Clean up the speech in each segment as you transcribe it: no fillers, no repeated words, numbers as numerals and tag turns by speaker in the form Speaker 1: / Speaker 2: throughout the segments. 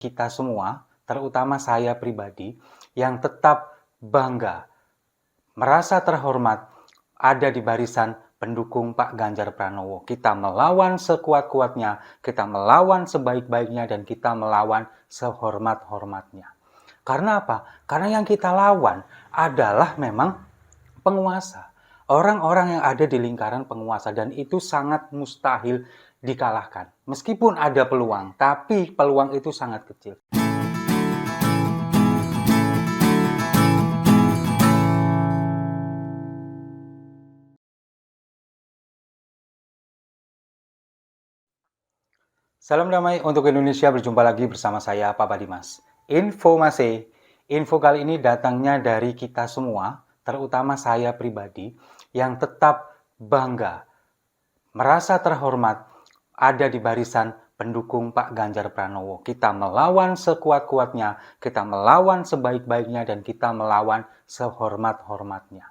Speaker 1: kita semua, terutama saya pribadi, yang tetap bangga, merasa terhormat ada di barisan pendukung Pak Ganjar Pranowo. Kita melawan sekuat-kuatnya, kita melawan sebaik-baiknya, dan kita melawan sehormat-hormatnya. Karena apa? Karena yang kita lawan adalah memang penguasa. Orang-orang yang ada di lingkaran penguasa, dan itu sangat mustahil dikalahkan. Meskipun ada peluang, tapi peluang itu sangat kecil. Salam damai untuk Indonesia, berjumpa lagi bersama saya, Papa Dimas. Info kali ini datangnya dari kita semua, terutama saya pribadi, yang tetap bangga, merasa terhormat ada di barisan pendukung Pak Ganjar Pranowo. Kita melawan sekuat-kuatnya, kita melawan sebaik-baiknya, dan kita melawan sehormat-hormatnya.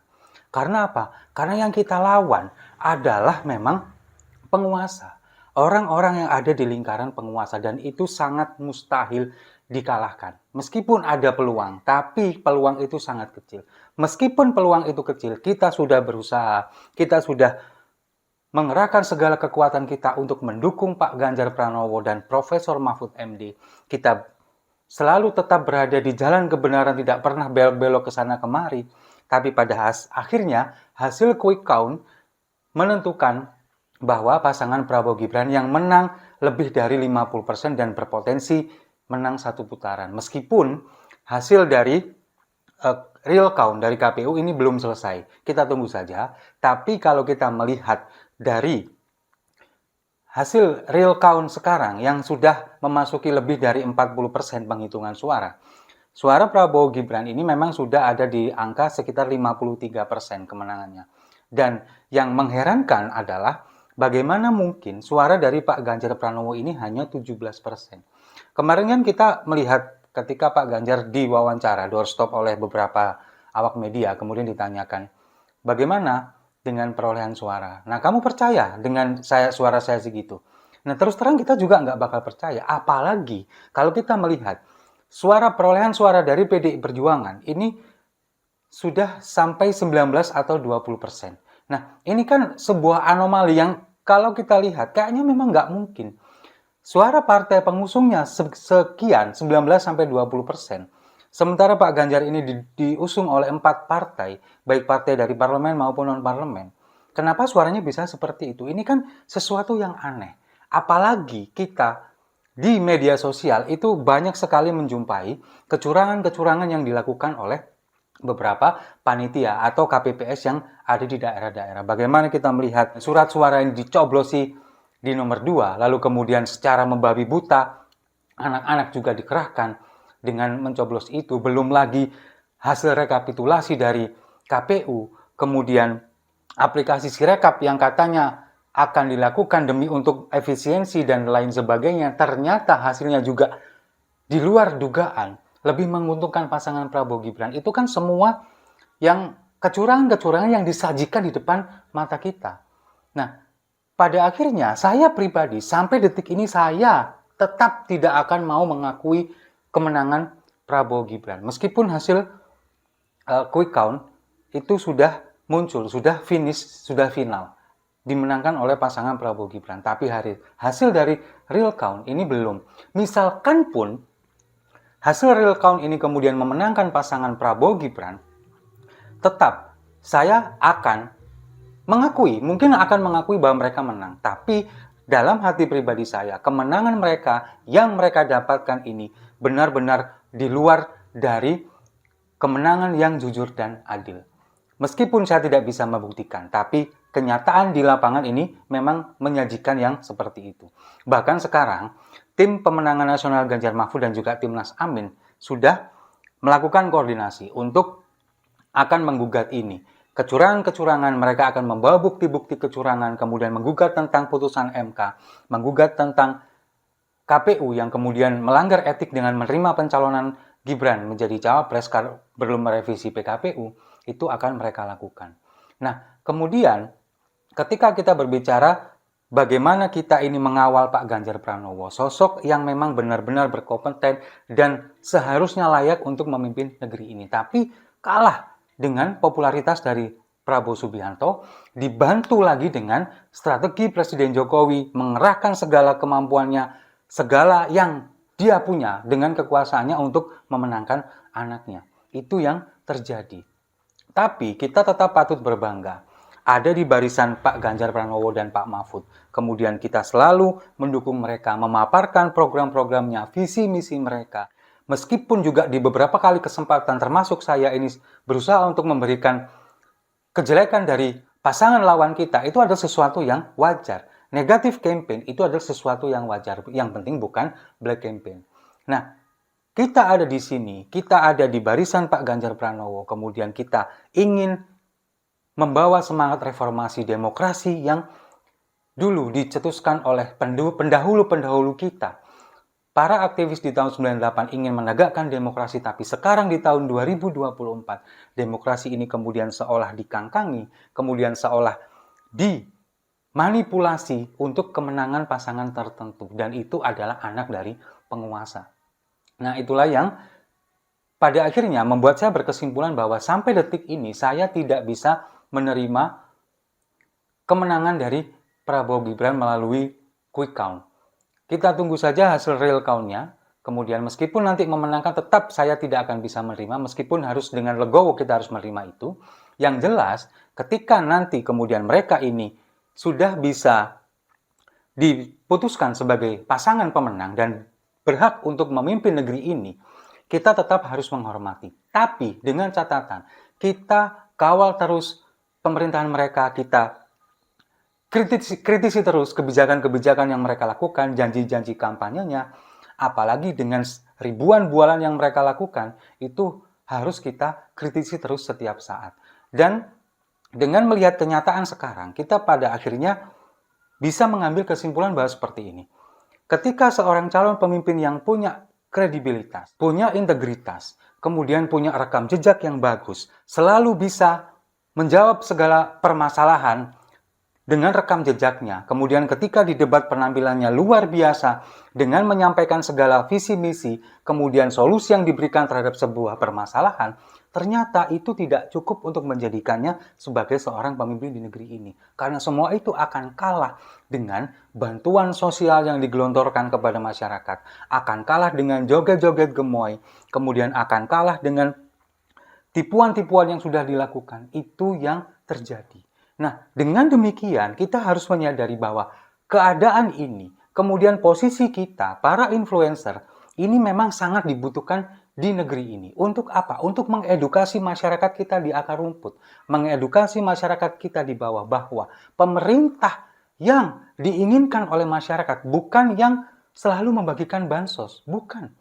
Speaker 1: Karena apa? Karena yang kita lawan adalah memang penguasa. Orang-orang yang ada di lingkaran penguasa, dan itu sangat mustahil dikalahkan. Meskipun ada peluang, tapi peluang itu sangat kecil. Meskipun peluang itu kecil, kita sudah berusaha, kita sudah mengerahkan segala kekuatan kita untuk mendukung Pak Ganjar Pranowo dan Profesor Mahfud MD. Kita selalu tetap berada di jalan kebenaran, tidak pernah belok-belok ke sana kemari. Tapi pada akhirnya hasil quick count menentukan bahwa pasangan Prabowo Gibran yang menang lebih dari 50% dan berpotensi menang satu putaran. Meskipun hasil dari real count dari KPU ini belum selesai. Kita tunggu saja. Tapi kalau kita melihat dari hasil real count sekarang yang sudah memasuki lebih dari 40% penghitungan suara, suara Prabowo Gibran ini memang sudah ada di angka sekitar 53% kemenangannya. Dan yang mengherankan adalah bagaimana mungkin suara dari Pak Ganjar Pranowo ini hanya 17%. Kemarin kan kita melihat ketika Pak Ganjar diwawancara doorstop oleh beberapa awak media, kemudian ditanyakan, bagaimana dengan perolehan suara? Nah, kamu percaya dengan suara saya segitu? Nah, terus terang kita juga nggak bakal percaya. Apalagi kalau kita melihat perolehan suara dari PDI Perjuangan ini sudah sampai 19 atau 20%. Nah, ini kan sebuah anomali yang kalau kita lihat kayaknya memang nggak mungkin. Suara partai pengusungnya sekian, 19-20%. Sementara Pak Ganjar ini diusung oleh 4 partai, baik partai dari parlemen maupun non-parlemen. Kenapa suaranya bisa seperti itu? Ini kan sesuatu yang aneh. Apalagi kita di media sosial itu banyak sekali menjumpai kecurangan-kecurangan yang dilakukan oleh beberapa panitia atau KPPS yang ada di daerah-daerah. Bagaimana kita melihat surat suara yang dicoblosi di nomor 2, lalu kemudian secara membabi buta, anak-anak juga dikerahkan dengan mencoblos itu. Belum lagi hasil rekapitulasi dari KPU, kemudian aplikasi Sirekap yang katanya akan dilakukan demi untuk efisiensi dan lain sebagainya, ternyata hasilnya juga di luar dugaan, lebih menguntungkan pasangan Prabowo Gibran. Itu kan semua yang kecurangan-kecurangan yang disajikan di depan mata kita. Nah, pada akhirnya saya pribadi sampai detik ini saya tetap tidak akan mau mengakui kemenangan Prabowo Gibran. Meskipun hasil quick count itu sudah muncul, sudah finish, sudah final. Dimenangkan oleh pasangan Prabowo Gibran. Tapi hasil dari real count ini belum. Misalkan pun hasil real count ini kemudian memenangkan pasangan Prabowo Gibran, tetap saya akan mungkin akan mengakui bahwa mereka menang. Tapi dalam hati pribadi saya, kemenangan mereka yang mereka dapatkan ini benar-benar di luar dari kemenangan yang jujur dan adil. Meskipun saya tidak bisa membuktikan, tapi kenyataan di lapangan ini memang menyajikan yang seperti itu. Bahkan sekarang, tim pemenangan nasional Ganjar Mahfud dan juga Timnas Amin sudah melakukan koordinasi untuk akan menggugat ini. Kecurangan-kecurangan, mereka akan membawa bukti-bukti kecurangan, kemudian menggugat tentang putusan MK, menggugat tentang KPU yang kemudian melanggar etik dengan menerima pencalonan Gibran menjadi cawapres belum merevisi PKPU, itu akan mereka lakukan. Nah, kemudian ketika kita berbicara bagaimana kita ini mengawal Pak Ganjar Pranowo, sosok yang memang benar-benar berkompeten dan seharusnya layak untuk memimpin negeri ini. Tapi kalah dengan popularitas dari Prabowo Subianto, dibantu lagi dengan strategi Presiden Jokowi mengerahkan segala kemampuannya, segala yang dia punya dengan kekuasaannya untuk memenangkan anaknya. Itu yang terjadi. Tapi kita tetap patut berbangga ada di barisan Pak Ganjar Pranowo dan Pak Mahfud. Kemudian kita selalu mendukung mereka, memaparkan program-programnya, visi misi mereka. Meskipun juga di beberapa kali kesempatan, termasuk saya ini berusaha untuk memberikan kejelekan dari pasangan lawan kita, itu adalah sesuatu yang wajar. Negatif campaign itu adalah sesuatu yang wajar. Yang penting bukan black campaign. Nah, kita ada di sini, kita ada di barisan Pak Ganjar Pranowo, kemudian kita ingin membawa semangat reformasi demokrasi yang dulu dicetuskan oleh pendahulu-pendahulu kita. Para aktivis di tahun 98 ingin menegakkan demokrasi, tapi sekarang di tahun 2024, demokrasi ini kemudian seolah dikangkangi, kemudian seolah dimanipulasi untuk kemenangan pasangan tertentu, dan itu adalah anak dari penguasa. Nah, itulah yang pada akhirnya membuat saya berkesimpulan bahwa sampai detik ini saya tidak bisa menerima kemenangan dari Prabowo Gibran melalui quick count. Kita tunggu saja hasil real count-nya. Kemudian meskipun nanti memenangkan, tetap saya tidak akan bisa menerima. Meskipun harus dengan legowo kita harus menerima itu. Yang jelas, ketika nanti kemudian mereka ini sudah bisa diputuskan sebagai pasangan pemenang dan berhak untuk memimpin negeri ini, kita tetap harus menghormati. Tapi dengan catatan, kita kawal terus pemerintahan mereka, kita kritisi terus kebijakan-kebijakan yang mereka lakukan, janji-janji kampanyenya, apalagi dengan ribuan bualan yang mereka lakukan, itu harus kita kritisi terus setiap saat. Dan dengan melihat kenyataan sekarang, kita pada akhirnya bisa mengambil kesimpulan bahwa seperti ini. Ketika seorang calon pemimpin yang punya kredibilitas, punya integritas, kemudian punya rekam jejak yang bagus, selalu bisa menjawab segala permasalahan dengan rekam jejaknya. Kemudian ketika di debat penampilannya luar biasa dengan menyampaikan segala visi misi, kemudian solusi yang diberikan terhadap sebuah permasalahan, ternyata itu tidak cukup untuk menjadikannya sebagai seorang pemimpin di negeri ini. Karena semua itu akan kalah dengan bantuan sosial yang digelontorkan kepada masyarakat, akan kalah dengan joget-joget gemoy, kemudian akan kalah dengan tipuan-tipuan yang sudah dilakukan. Itu yang terjadi. Nah, dengan demikian kita harus menyadari bahwa keadaan ini, kemudian posisi kita, para influencer, ini memang sangat dibutuhkan di negeri ini. Untuk apa? Untuk mengedukasi masyarakat kita di akar rumput. Mengedukasi masyarakat kita di bawah bahwa pemerintah yang diinginkan oleh masyarakat bukan yang selalu membagikan bansos. Bukan.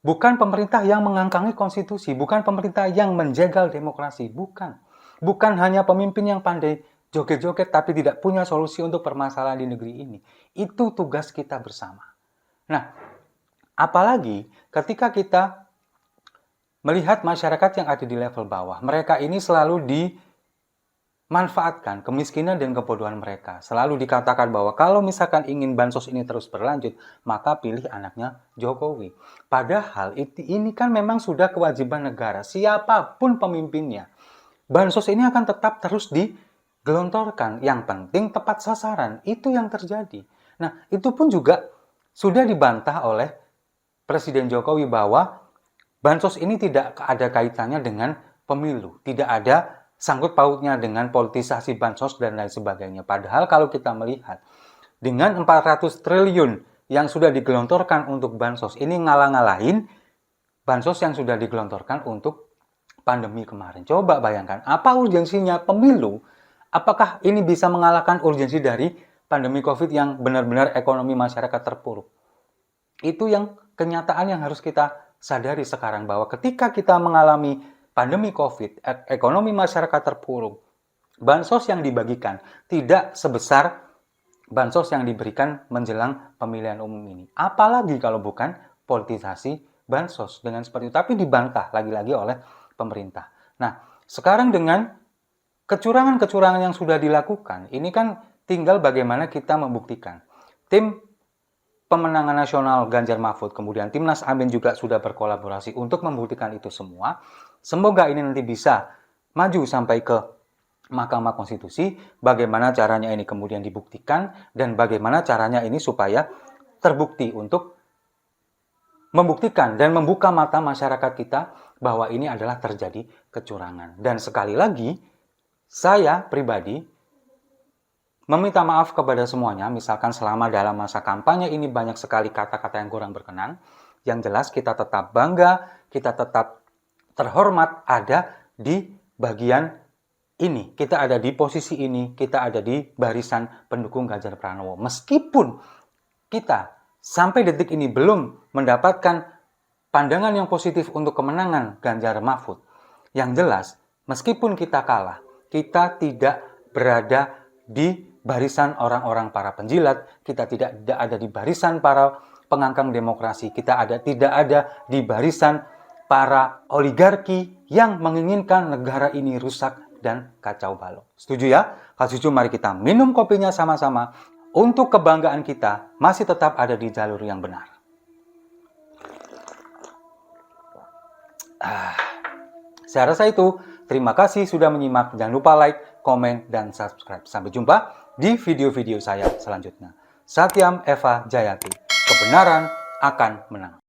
Speaker 1: Bukan pemerintah yang mengangkangi konstitusi, bukan pemerintah yang menjegal demokrasi, bukan. Bukan hanya pemimpin yang pandai joget-joget tapi tidak punya solusi untuk permasalahan di negeri ini. Itu tugas kita bersama. Nah, apalagi ketika kita melihat masyarakat yang ada di level bawah, mereka ini selalu manfaatkan kemiskinan dan kebodohan mereka. Selalu dikatakan bahwa kalau misalkan ingin bansos ini terus berlanjut, maka pilih anaknya Jokowi. Padahal ini kan memang sudah kewajiban negara, siapapun pemimpinnya. Bansos ini akan tetap terus digelontorkan. Yang penting tepat sasaran, itu yang terjadi. Nah, itu pun juga sudah dibantah oleh Presiden Jokowi bahwa bansos ini tidak ada kaitannya dengan pemilu. Tidak ada sangkut pautnya dengan politisasi bansos dan lain sebagainya. Padahal kalau kita melihat dengan 400 triliun yang sudah digelontorkan untuk bansos, ini ngalah-ngalahin bansos yang sudah digelontorkan untuk pandemi kemarin. Coba bayangkan, apa urgensinya pemilu? Apakah ini bisa mengalahkan urgensi dari pandemi COVID yang benar-benar ekonomi masyarakat terpuruk? Itu yang kenyataan yang harus kita sadari sekarang, bahwa ketika kita mengalami pandemi COVID, ekonomi masyarakat terpuruk, bansos yang dibagikan tidak sebesar bansos yang diberikan menjelang pemilihan umum ini. Apalagi kalau bukan politisasi bansos dengan seperti itu, tapi dibantah lagi-lagi oleh pemerintah. Nah, sekarang dengan kecurangan-kecurangan yang sudah dilakukan, ini kan tinggal bagaimana kita membuktikan. Tim pemenangan nasional Ganjar Mahfud, kemudian Timnas Amin juga sudah berkolaborasi untuk membuktikan itu semua. Semoga ini nanti bisa maju sampai ke Mahkamah Konstitusi, bagaimana caranya ini kemudian dibuktikan, dan bagaimana caranya ini supaya terbukti untuk membuktikan dan membuka mata masyarakat kita bahwa ini adalah terjadi kecurangan. Dan sekali lagi, saya pribadi meminta maaf kepada semuanya, misalkan selama dalam masa kampanye ini banyak sekali kata-kata yang kurang berkenan. Yang jelas kita tetap bangga, kita tetap terhormat ada di bagian ini. Kita ada di posisi ini, kita ada di barisan pendukung Ganjar Pranowo. Meskipun kita sampai detik ini belum mendapatkan pandangan yang positif untuk kemenangan Ganjar Mahfud. Yang jelas, meskipun kita kalah, kita tidak berada di barisan orang-orang para penjilat, kita tidak ada di barisan para pengangkang demokrasi, kita tidak ada di barisan para oligarki yang menginginkan negara ini rusak dan kacau balau. Setuju ya? Kalau setuju, mari kita minum kopinya sama-sama untuk kebanggaan kita masih tetap ada di jalur yang benar. Saya rasa itu. Terima kasih sudah menyimak. Jangan lupa like, komen, dan subscribe. Sampai jumpa di video-video saya selanjutnya. Satyam Eva Jayati. Kebenaran akan menang.